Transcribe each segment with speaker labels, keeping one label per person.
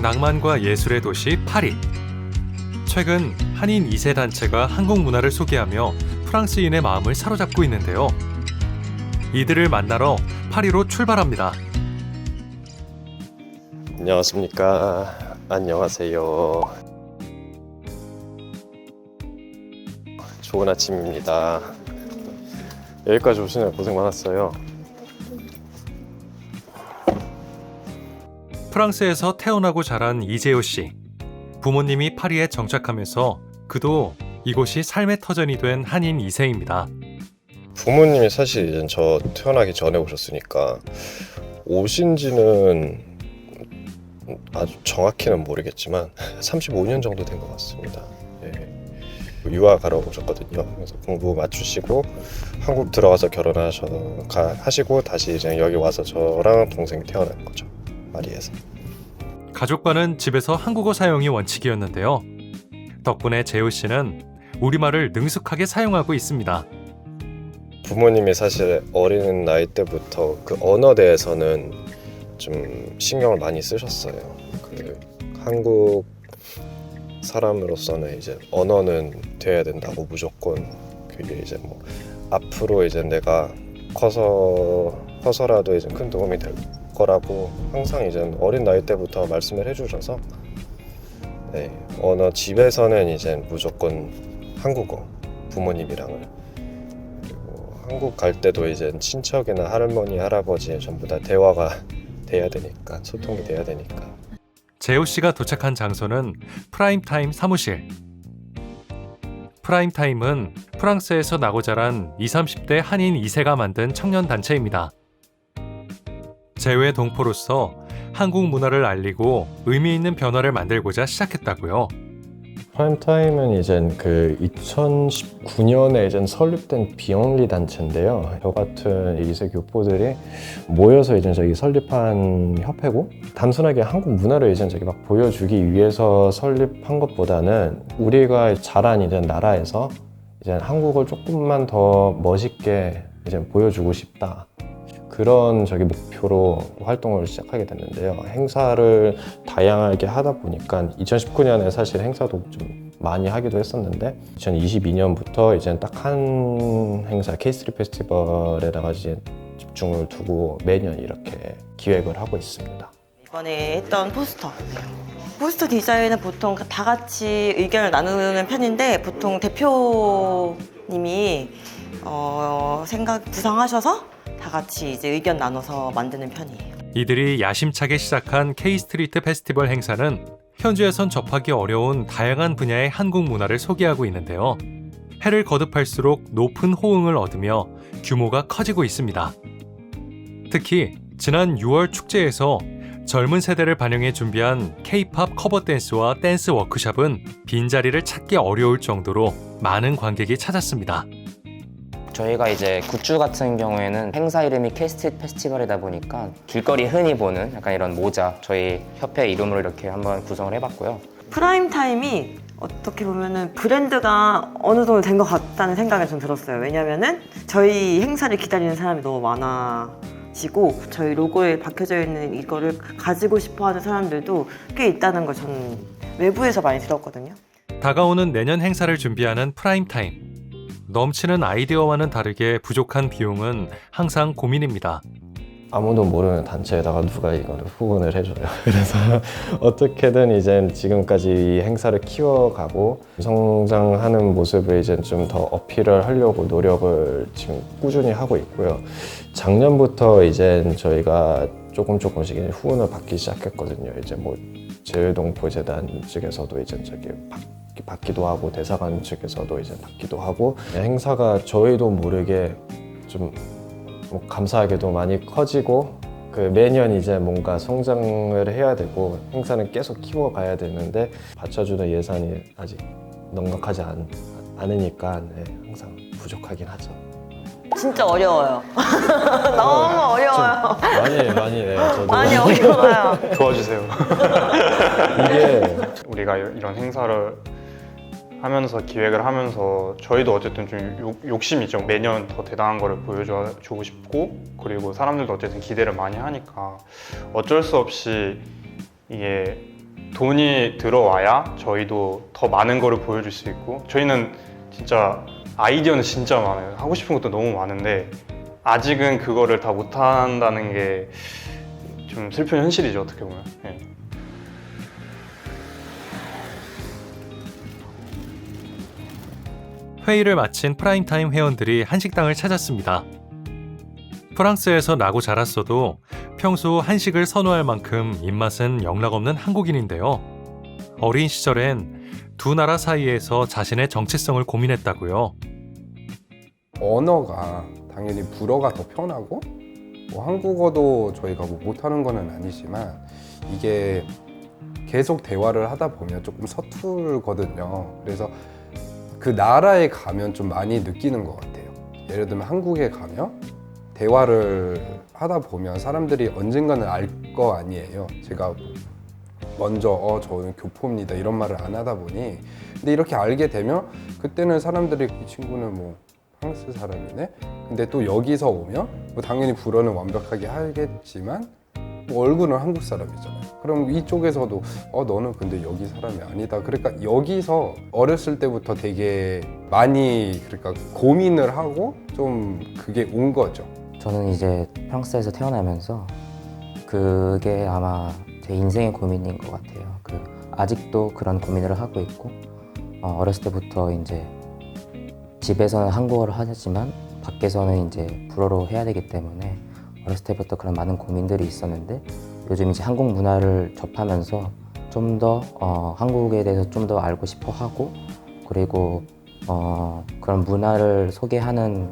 Speaker 1: 낭만과 예술의 도시 파리. 최근 한인 2세 단체가 한국 문화를 소개하며 프랑스인의 마음을 사로잡고 있는데요. 이들을 만나러 파리로 출발합니다.
Speaker 2: 안녕하십니까. 안녕하세요. 좋은 아침입니다. 여기까지 오시느라 고생 많았어요.
Speaker 1: 프랑스에서 태어나고 자란 이재호 씨. 부모님이 파리에 정착하면서 그도 이곳이 삶의 터전이 된 한인 2세입니다.
Speaker 2: 부모님이 사실 이제 저 태어나기 전에 오셨으니까 오신 지는 아주 정확히는 모르겠지만 35년 정도 된 것 같습니다. 예. 유학하러 오셨거든요. 그래서 공부 마치시고 한국 들어가서 하시고 다시 이제 여기 와서 저랑 동생이 태어난 거죠. 파리에서.
Speaker 1: 가족과는 집에서 한국어 사용이 원칙이었는데요. 덕분에 재호 씨는 우리말을 능숙하게 사용하고 있습니다.
Speaker 2: 부모님이 사실 어린 나이 때부터 그 언어에 대해서는 좀 신경을 많이 쓰셨어요. 그 한국 사람으로서는 이제 언어는 돼야 된다고 무조건. 그게 이제 뭐 앞으로 이제 내가 커서라도 이제 큰 도움이 될 거라고 항상 이제 어린 나이 때부터 말씀을 해주셔서, 네, 언어 집에서는 이제 무조건 한국어, 부모님이랑은. 그리고 한국 갈 때도 이제 친척이나 할머니, 할아버지 전부 다 대화가 돼야 되니까, 소통이 돼야 되니까.
Speaker 1: 재호 씨가 도착한 장소는 프라임타임 사무실. 프라임타임은 프랑스에서 나고 자란 20, 30대 한인 2세가 만든 청년단체입니다. 재호의 동포로서 한국 문화를 알리고 의미 있는 변화를 만들고자 시작했다고요.
Speaker 2: 프라임타임은 이제 그 2019년에 이제 설립된 비영리 단체인데요. 저 같은 2세 교포들이 모여서 이제 저기 설립한 협회고, 단순하게 한국 문화를 이제 저기 막 보여주기 위해서 설립한 것보다는 우리가 자란 이제 나라에서 이제 한국을 조금만 더 멋있게 이제 보여주고 싶다. 그런 저기 목표로 활동을 시작하게 됐는데요. 행사를 다양하게 하다 보니까 2019년에 사실 행사도 좀 많이 하기도 했었는데 2022년부터 이제 딱 한 행사 K3 페스티벌에다가 이제 집중을 두고 매년 이렇게 기획을 하고 있습니다.
Speaker 3: 이번에 했던 포스터 디자인은 보통 다 같이 의견을 나누는 편인데, 보통 대표님이 구상하셔서 다 같이 이제 의견 나눠서 만드는 편이에요.
Speaker 1: 이들이 야심차게 시작한 K-스트리트 페스티벌 행사는 현지에선 접하기 어려운 다양한 분야의 한국 문화를 소개하고 있는데요. 해를 거듭할수록 높은 호응을 얻으며 규모가 커지고 있습니다. 특히 지난 6월 축제에서 젊은 세대를 반영해 준비한 K-팝 커버 댄스와 댄스 워크숍은 빈자리를 찾기 어려울 정도로 많은 관객이 찾았습니다.
Speaker 4: 저희가 이제 굿즈 같은 경우에는 행사 이름이 K-스트리트 페스티벌이다 보니까 길거리 흔히 보는 약간 이런 모자, 저희 협회 이름으로 이렇게 한번 구성을 해봤고요.
Speaker 3: 프라임타임이 어떻게 보면은 브랜드가 어느 정도 된 것 같다는 생각이 좀 들었어요. 왜냐면은 저희 행사를 기다리는 사람이 너무 많아지고, 저희 로고에 박혀져 있는 이거를 가지고 싶어 하는 사람들도 꽤 있다는 걸 저는 외부에서 많이 들었거든요.
Speaker 1: 다가오는 내년 행사를 준비하는 프라임타임. 넘치는 아이디어와는 다르게 부족한 비용은 항상 고민입니다.
Speaker 2: 아무도 모르는 단체에다가 누가 이거를 후원을 해줘요. 그래서 어떻게든 이제 지금까지 이 행사를 키워가고 성장하는 모습을 이제 좀 더 어필을 하려고 노력을 지금 꾸준히 하고 있고요. 작년부터 이제 저희가 조금씩 후원을 받기 시작했거든요. 이제 뭐 제일동포재단 측에서도 이제 저기 받기도 하고, 대사관 측에서도 이제 받기도 하고, 행사가 저희도 모르게 좀 감사하게도 많이 커지고, 그 매년 이제 뭔가 성장을 해야 되고 행사는 계속 키워가야 되는데 받쳐주는 예산이 아직 넉넉하지 않으니까 항상 부족하긴 하죠.
Speaker 3: 진짜 어려워요. 너무 어려워요.
Speaker 2: 많이 저도
Speaker 3: 많이 어려워요.
Speaker 5: 도와주세요.
Speaker 2: 이게
Speaker 5: 우리가 이런 행사를 하면서 기획을 하면서 저희도 어쨌든 좀 욕심이죠. 매년 더 대단한 거를 보여주고 싶고, 그리고 사람들도 어쨌든 기대를 많이 하니까 어쩔 수 없이 이게 돈이 들어와야 저희도 더 많은 거를 보여줄 수 있고 저희는 진짜 아이디어는 진짜 많아요. 하고 싶은 것도 너무 많은데 아직은 그거를 다 못한다는 게 좀 슬픈 현실이죠, 어떻게 보면. 예.
Speaker 1: 회의를 마친 프라임타임 회원들이 한식당을 찾았습니다. 프랑스에서 나고 자랐어도 평소 한식을 선호할 만큼 입맛은 영락없는 한국인인데요. 어린 시절엔 두 나라 사이에서 자신의 정체성을 고민했다고요.
Speaker 6: 언어가 당연히 불어가 더 편하고 뭐 한국어도 저희가 뭐 못하는 거는 아니지만 이게 계속 대화를 하다 보면 조금 서툴거든요. 그래서 그 나라에 가면 좀 많이 느끼는 것 같아요. 예를 들면 한국에 가면 대화를 하다 보면 사람들이 언젠가는 알 거 아니에요. 제가 먼저 저는 교포입니다 이런 말을 안 하다 보니 근데 이렇게 알게 되면 그때는 사람들이 이 친구는 뭐 프랑스 사람이네. 근데 또 여기서 오면 뭐 당연히 불어는 완벽하게 하겠지만 뭐 얼굴은 한국 사람이잖아요. 그럼 이쪽에서도 너는 근데 여기 사람이 아니다. 그러니까 여기서 어렸을 때부터 되게 많이 그러니까 고민을 하고 좀 그게 온 거죠.
Speaker 4: 저는 이제 프랑스에서 태어나면서 그게 아마 제 인생의 고민인 것 같아요. 아직도 그런 고민을 하고 있고 어렸을 때부터 이제 집에서는 한국어를 하지만 밖에서는 이제 불어로 해야 되기 때문에 어렸을 때부터 그런 많은 고민들이 있었는데 요즘 이제 한국 문화를 접하면서 좀 더 한국에 대해서 좀 더 알고 싶어 하고 그리고 그런 문화를 소개하는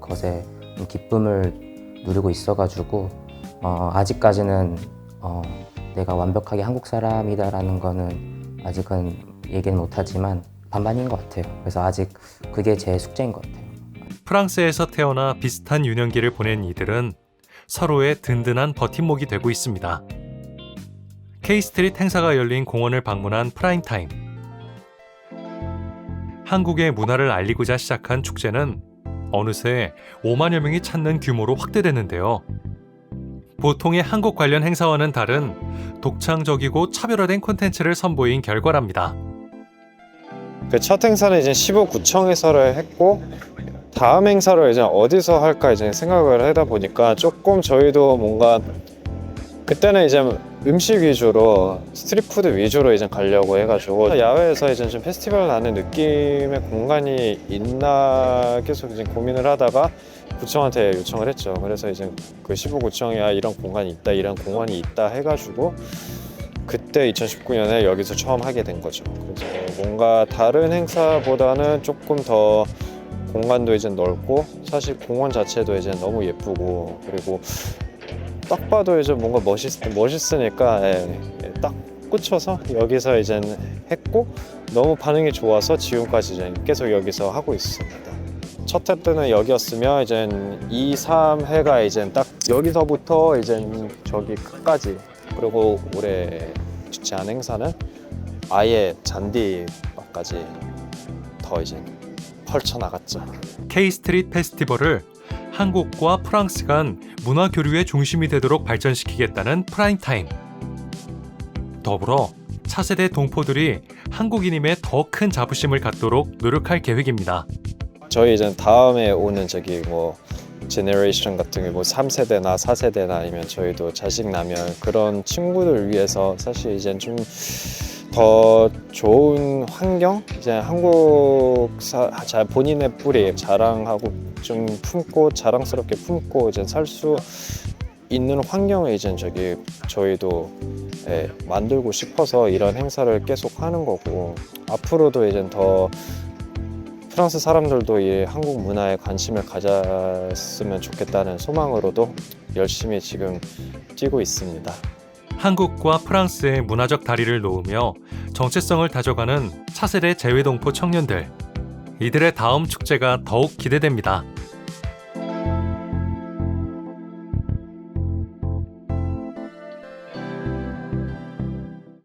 Speaker 4: 것에 좀 기쁨을 누리고 있어가지고 아직까지는 내가 완벽하게 한국 사람이다라는 거는 아직은 얘기는 못하지만 반반인 것 같아요. 그래서 아직 그게 제 숙제인 것 같아요.
Speaker 1: 프랑스에서 태어나 비슷한 유년기를 보낸 이들은 서로의 든든한 버팀목이 되고 있습니다. K-스트리트 행사가 열린 공원을 방문한 프라임타임. 한국의 문화를 알리고자 시작한 축제는 어느새 5만여 명이 찾는 규모로 확대되는데요. 보통의 한국 관련 행사와는 다른 독창적이고 차별화된 콘텐츠를 선보인 결과랍니다.
Speaker 2: 그 첫 행사는 이제 15구청에서를 했고 다음 행사를 이제 어디서 할까 이제 생각을 하다 보니까 조금 저희도 뭔가 그때는 이제 음식 위주로 스트리트푸드 위주로 이제 가려고 해가지고 야외에서 이제 좀 페스티벌 나는 느낌의 공간이 있나 계속 이제 고민을 하다가 구청한테 요청을 했죠. 그래서 이제 그 15구청에 이런 공간이 있다, 이런 공원이 있다 해가지고 그때 2019년에 여기서 처음 하게 된 거죠. 그래서 뭔가 다른 행사보다는 조금 더 공간도 이제 넓고 사실 공원 자체도 이제 너무 예쁘고 그리고 딱 봐도 이제 뭔가 멋있으니까 딱 꽂혀서 여기서 이제 했고 너무 반응이 좋아서 지금까지 이제 계속 여기서 하고 있습니다. 첫 해 때는 여기였으면 이제 2, 3회가 이제 딱 여기서부터 이제 저기 끝까지 그리고 올해 주최한 행사는 아예 잔디밭까지 더 이제 펼쳐나갔죠.
Speaker 1: K-스트리트 페스티벌을 한국과 프랑스 간 문화 교류의 중심이 되도록 발전시키겠다는 프라임타임. 더불어 차세대 동포들이 한국인임에 더 큰 자부심을 갖도록 노력할 계획입니다.
Speaker 2: 저희 이제 다음에 오는 저기 뭐 제너레이션 같은 게 뭐 3세대나 4세대나 아니면 저희도 자식 나면 그런 친구들 위해서 사실 이제 좀 더 좋은 환경, 이제 한국 본인의 뿌리 자랑하고 좀 품고 자랑스럽게 품고 이제 살 수 있는 환경을 이제 저희도 만들고 싶어서 이런 행사를 계속 하는 거고 앞으로도 이제 더 프랑스 사람들도 이 한국 문화에 관심을 가졌으면 좋겠다는 소망으로도 열심히 지금 뛰고 있습니다.
Speaker 1: 한국과 프랑스의 문화적 다리를 놓으며 정체성을 다져가는 차세대 재외동포 청년들. 이들의 다음 축제가 더욱 기대됩니다.